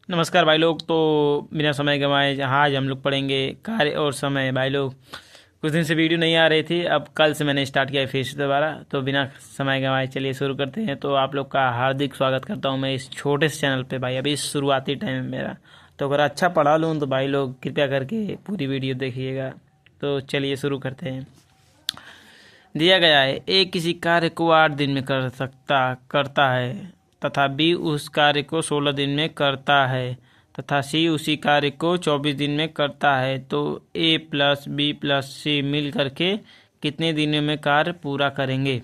नमस्कार भाई लोग। तो बिना समय गंवाए आज हम लोग पढ़ेंगे कार्य और समय। भाई लोग कुछ दिन से वीडियो नहीं आ रही थी, अब कल से मैंने स्टार्ट किया है फिर से दोबारा। तो बिना समय गंवाए चलिए शुरू करते हैं। तो आप लोग का हार्दिक स्वागत करता हूं मैं इस छोटे से चैनल पे भाई। अभी शुरुआती टाइम है मेरा, तो अगर अच्छा पढ़ा लूँ तो भाई लोग कृपया करके पूरी वीडियो देखिएगा। तो चलिए शुरू करते हैं। दिया गया है, ए किसी कार्य को 8 दिन में करता है तथा बी उस कार्य को 16 दिन में करता है तथा सी उसी कार्य को 24 दिन में करता है। तो ए प्लस बी प्लस सी मिल करके कितने दिनों में कार्य पूरा करेंगे।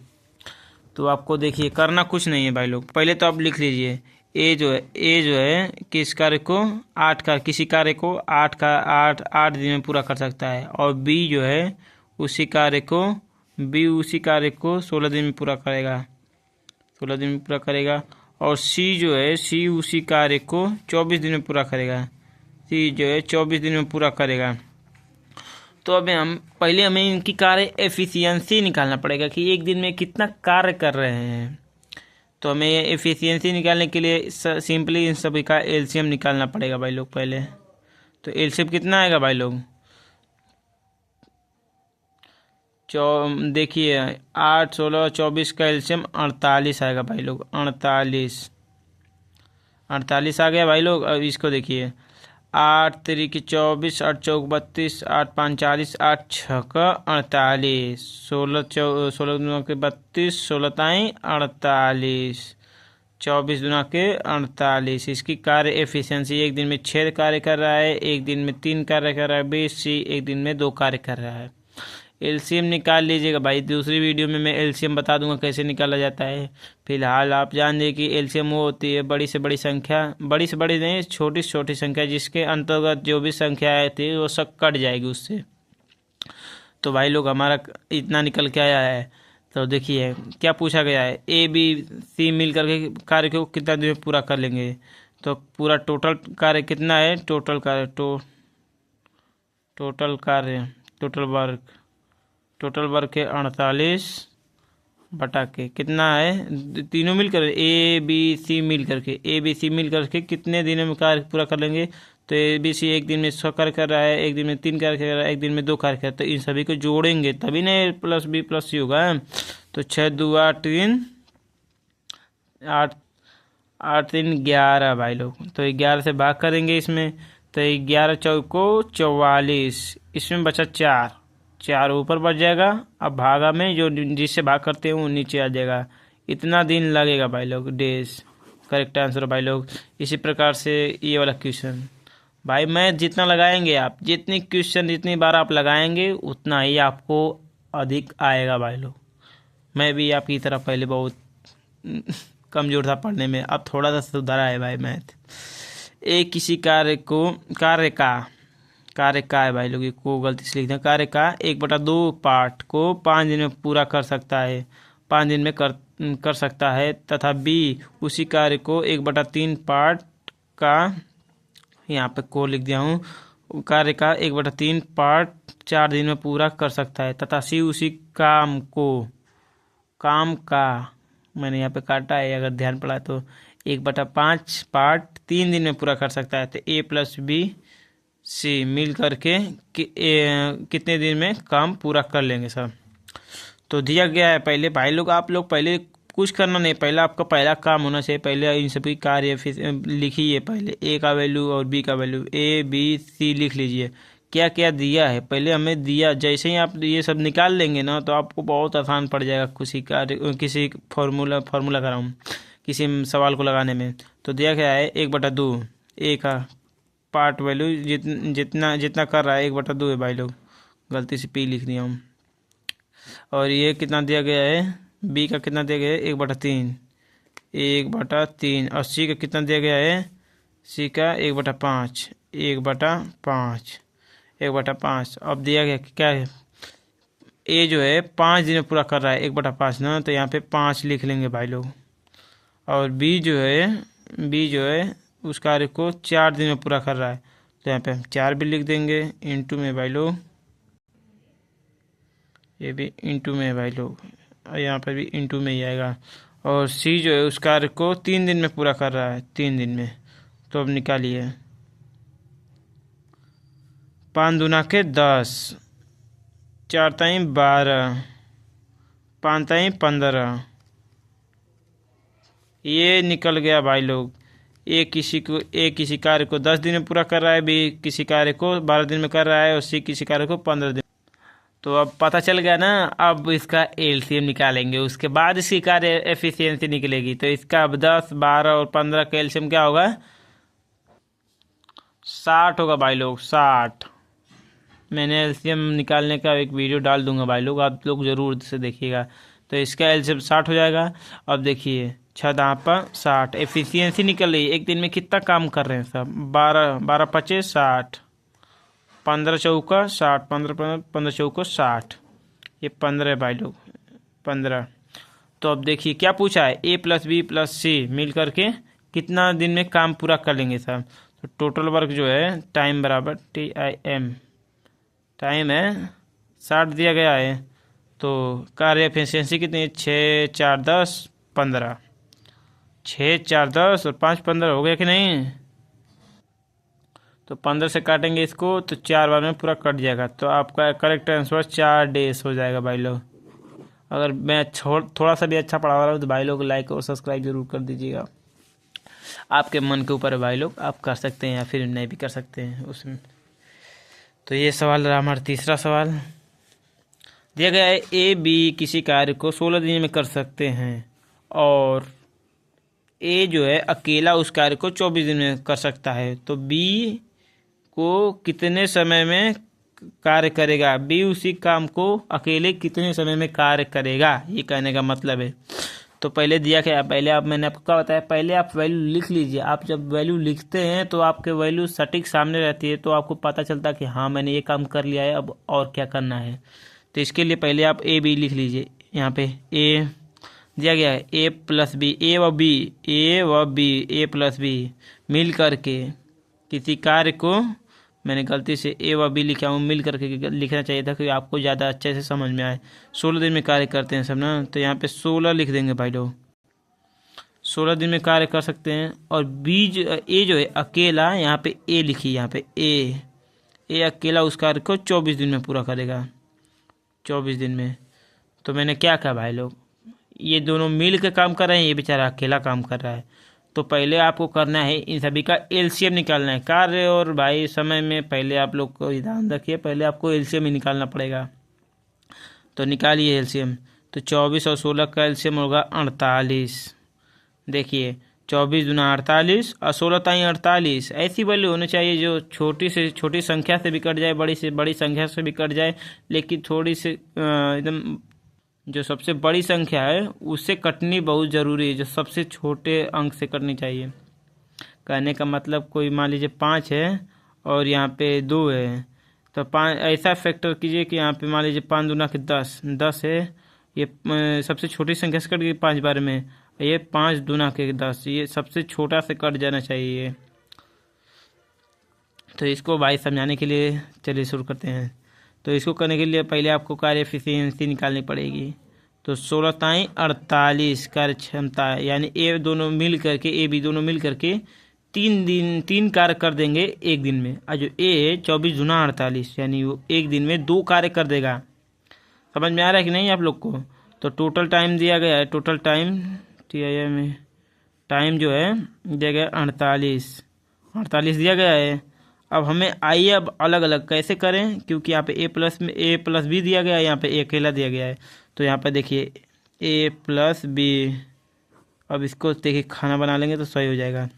तो आपको देखिए करना कुछ नहीं है भाई लोग। पहले तो आप लिख लीजिए ए जो है किस कार्य को किसी कार्य को आठ दिन में पूरा कर सकता है, और बी जो है उसी कार्य को 16 दिन में पूरा करेगा, 16 दिन में पूरा करेगा। और सी उसी कार्य को 24 दिन में पूरा करेगा, सी जो है 24 दिन में पूरा करेगा। तो अब हमें इनकी कार्य एफिशिएंसी निकालना पड़ेगा कि एक दिन में कितना कार्य कर रहे हैं। तो हमें एफिशिएंसी निकालने के लिए सिंपली इन सभी का एलसीएम निकालना पड़ेगा भाई लोग पहले। तो एलसीएम कितना आएगा भाई लोग, देखिए 8 16 24 का एलसीएम 48 आएगा भाई लोग। 48 आ गया भाई लोग। अब इसको देखिए 8 3 की 24, 8 4 32, 8 5 40, 8 6 48, 16 16 दूना के 32, 16 ताई 48, 24 दूना के 48। इसकी कार्य एफिशिएंसी एक दिन में 6 कार्य कर रहा है, एक दिन में 3 कार्य कर रहा है। बी सी एक दिन में 2 कार्य कर रहा है। एलसीएम निकाल लीजिएगा भाई, दूसरी वीडियो में मैं एलसीएम बता दूंगा कैसे निकाला जाता है। फिलहाल आप जान दें कि एलसीएम वो होती है बड़ी से बड़ी संख्या, बड़ी से बड़ी नहीं छोटी से छोटी संख्या, जिसके अंतर्गत जो भी संख्या आती है वो सब कट जाएगी उससे। तो भाई लोग हमारा इतना निकल के आया है। तो देखिए क्या पूछा गया है, ए बी सी मिल करके कार्य को कितना दिन में पूरा कर लेंगे। तो पूरा टोटल कार्य कितना है, टोटल कार्य टोटल वर्क है 48 बटा के कितना है, तीनों मिलकर ए बी सी मिल करके कितने दिनों में कार्य पूरा कर लेंगे। तो ए बी सी एक दिन में 100 कार्य कर रहा है, एक दिन में 3 कार्य कर रहा है, एक दिन में 2 कार्य कर रहा है। तो इन सभी को जोड़ेंगे तभी ना ए प्लस बी प्लस सी होगा। तो 6 2 8 3 8 8 3 11 भाई लोग। तो 11 से भाग करेंगे इसमें, तो 11 चौको 44, इसमें बचा 4 ऊपर बढ़ जाएगा। अब भागा में जो जिससे भाग करते हैं वो नीचे आ जाएगा। इतना दिन लगेगा भाई लोग, डेज। करेक्ट आंसर भाई लोग। इसी प्रकार से ये वाला क्वेश्चन भाई मैं जितना लगाएंगे आप, जितनी बार आप लगाएंगे उतना ही आपको अधिक आएगा भाई लोग। मैं भी आपकी तरह पहले बहुत कमजोर था पढ़ने में, अब थोड़ा सा सुधारा है भाई मैथ। एक किसी कार्य का है भाई लोग, को गलती से लिख दें। कार्य का 1/2 पार्ट को 5 दिन में पूरा कर सकता है, 5 दिन में कर सकता है तथा बी उसी कार्य को 1/3 पार्ट का, यहाँ पे को लिख दिया हूँ, कार्य का 1/3 पार्ट 4 दिन में पूरा कर सकता है तथा सी उसी काम का मैंने यहाँ पे काटा है, अगर ध्यान पड़ा तो 1/5 पार्ट 3 दिन में पूरा कर सकता है। तो ए प्लस बी सी मिल करके कितने दिन में काम पूरा कर लेंगे सब। तो दिया गया है पहले भाई लोग, आप लोग पहले कुछ करना नहीं, पहला आपका पहला काम होना चाहिए, पहले इन सभी कार्य फिर लिखिए। पहले ए का वैल्यू और बी का वैल्यू, ए बी सी लिख लीजिए क्या क्या दिया है। पहले हमें दिया, जैसे ही आप ये सब निकाल लेंगे ना तो आपको बहुत आसान पड़ जाएगा किसी फॉर्मूला कर रहा हूँ किसी सवाल को लगाने में। तो दिया गया है 1/2 ए का पार्ट वैल्यू जितना कर रहा है 1/2 है भाई लोग, गलती से पी लिख दिया हूँ। और ये कितना दिया गया है, बी का कितना दिया गया है 1/3, 1/3। और सी का कितना दिया गया है, सी का 1/5, 1/5। अब दिया गया क्या है, ए जो है 5 दिन में पूरा कर रहा है 1/5 ना, तो यहाँ पे 5 लिख लेंगे भाई लोग। और बी जो है उस कार्य को 4 दिन में पूरा कर रहा है, तो यहाँ पे हम 4 भी लिख देंगे इंटू में भाई लोग, ये भी इंटू में है भाई लोग, यहाँ पर भी इंटू में ही आएगा। और सी जो है उस कार्य को 3 दिन में पूरा कर रहा है, 3 दिन में, तो अब निकालिए। 5 दूना के 10, 4 ताई 12, 5 ताई 15, ये निकल गया भाई लोग। एक किसी कार्य को 10 दिन में पूरा कर रहा है, बी किसी कार्य को 12 दिन में कर रहा है, और सी किसी कार्य को 15 दिन। तो अब पता चल गया ना। अब इसका एलसीएम निकालेंगे, उसके बाद इसकी कार्य एफिशिएंसी निकलेगी। तो इसका अब 10, 12 और 15 का एलसीएम क्या होगा? 60 होगा भाई लोग, 60। मैंने एलसीएम निकालने का एक वीडियो डाल दूंगा भाई लोग, आप लोग ज़रूर से देखिएगा। तो इसका एलसीएम 60 हो जाएगा। अब देखिए 6 दांपा 60, एफिशिएंसी निकल रही है। एक दिन में कितना काम कर रहे हैं सब? 12, 12 25 60, 15 चौका 60, 15 चौका 60, ये 15 है भाई लोग, 15। तो अब देखिए क्या पूछा है, ए प्लस बी प्लस सी मिल करके कितना दिन में काम पूरा कर लेंगे सब। तो टोटल वर्क जो है टाइम बराबर TIM, टाइम है 60 दिया गया है। तो कार्य एफिशिएंसी कितनी है? 6 4 10 15, 6 4 10 और 5 15 हो गया कि नहीं? तो 15 से काटेंगे इसको तो 4 बार में पूरा कट जाएगा। तो आपका करेक्ट आंसर 4 डेज हो जाएगा भाई लोग। अगर मैं थोड़ा सा भी अच्छा पढ़ा रहा हूँ तो भाई लोग लाइक और सब्सक्राइब जरूर कर दीजिएगा। आपके मन के ऊपर है भाई लोग, आप कर सकते हैं या फिर नहीं भी कर सकते हैं उसमें। तो ये सवाल रहा हमारा तीसरा सवाल। दिया गया है ए बी किसी कार्य को 16 दिन में कर सकते हैं, और ए जो है अकेला उस कार्य को 24 दिन में कर सकता है। तो बी को कितने समय में कार्य करेगा? बी उसी काम को अकेले कितने समय में कार्य करेगा, ये कहने का मतलब है। तो पहले दिया क्या, पहले आप मैंने आपको क्या बताया, पहले आप वैल्यू लिख लीजिए। आप जब वैल्यू लिखते हैं तो आपके वैल्यू सटीक सामने रहती है, तो आपको पता चलता है कि हाँ मैंने ये काम कर लिया है, अब और क्या करना है। तो इसके लिए पहले आप ए बी लिख लीजिए। यहाँ पे ए दिया गया है ए प्लस बी, ए व बी, ए प्लस बी मिल करके किसी कार्य को, मैंने गलती से ए व बी लिखा हूँ, मिल करके लिखना चाहिए था कि आपको ज़्यादा अच्छे से समझ में आए। 16 दिन में कार्य करते हैं सब ना, तो यहाँ पे 16 लिख देंगे भाई लोग, 16 दिन में कार्य कर सकते हैं। और बी ए जो है अकेला, यहाँ पे ए लिखिए, यहाँ पे ए अकेला उस कार्य को 24 दिन में पूरा करेगा, 24 दिन में। तो मैंने क्या कहा भाई लोग, ये दोनों मिल के काम कर रहे हैं, ये बेचारा अकेला काम कर रहा है। तो पहले आपको करना है इन सभी का एलसीएम निकालना है। कार्य और भाई समय में पहले आप लोग को ध्यान रखिए, पहले आपको एलसीएम ही निकालना पड़ेगा। तो निकालिए एलसीएम। तो 24 और 16 का एलसीएम होगा 48। देखिए 24 दूना 48 और 16 ताई 48। ऐसी वैल्यू होनी चाहिए जो छोटी से छोटी संख्या से भी कट जाए, बड़ी से बड़ी संख्या से भी कट जाए, लेकिन थोड़ी से एकदम जो सबसे बड़ी संख्या है उससे कटनी बहुत ज़रूरी है, जो सबसे छोटे अंक से कटनी चाहिए। कहने का मतलब कोई मान लीजिए 5 है और यहाँ पे 2 है, तो 5 ऐसा फैक्टर कीजिए कि यहाँ पे मान लीजिए 5 दूना के 10 है, ये सबसे छोटी संख्या से कट गई 5 बार में, ये 5 दूना के 10, ये सबसे छोटा से कट जाना चाहिए। तो इसको भाई समझाने के लिए चलिए शुरू करते हैं। तो इसको करने के लिए पहले आपको कार्य एफिशिएंसी निकालनी पड़ेगी। तो 16 ताई 48 कार्य क्षमता, यानी ए दोनों मिल करके, ए बी दोनों मिल करके 3 कार्य कर देंगे एक दिन में। और जो ए है 24 दूना 48, यानी वो एक दिन में 2 कार्य कर देगा। समझ में आ रहा है कि नहीं आप लोग को? तो टोटल टाइम दिया गया है, टोटल टाइम TIM में टाइम जो है दिया गया 48 दिया गया है। अब हमें आइए अब अलग अलग कैसे करें, क्योंकि यहाँ पे ए प्लस बी दिया गया है, यहाँ पे ए अकेला दिया गया है। तो यहाँ पे देखिए ए प्लस बी, अब इसको देखिए खाना बना लेंगे तो सही हो जाएगा।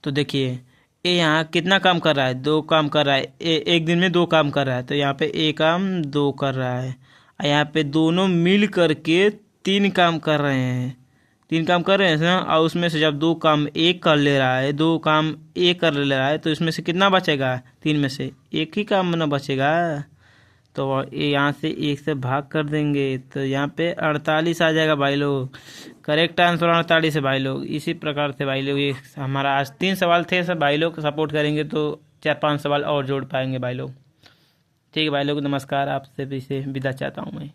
तो देखिए ए यहाँ कितना काम कर रहा है, 2 काम कर रहा है, एक दिन में 2 काम कर रहा है। तो यहाँ पे ए काम 2 कर रहा है, और यहाँ पे दोनों मिल करके 3 काम कर रहे हैं, 3 काम कर रहे हैं ना। और उसमें से जब 2 काम एक कर ले रहा है, 2 काम एक कर ले रहा है, तो इसमें से कितना बचेगा? 3 में से एक ही काम ना बचेगा। तो यहाँ से 1 से भाग कर देंगे, तो यहाँ पे 48 आ जाएगा भाई लोग। करेक्ट आंसर 48 है भाई लोग। इसी प्रकार से भाई लोग ये हमारा आज 3 सवाल थे, सब भाई लोग सपोर्ट करेंगे तो 4-5 सवाल और जोड़ पाएंगे भाई लोग। ठीक है भाई लोग, नमस्कार, आपसे भी से विदा चाहता हूँ मैं।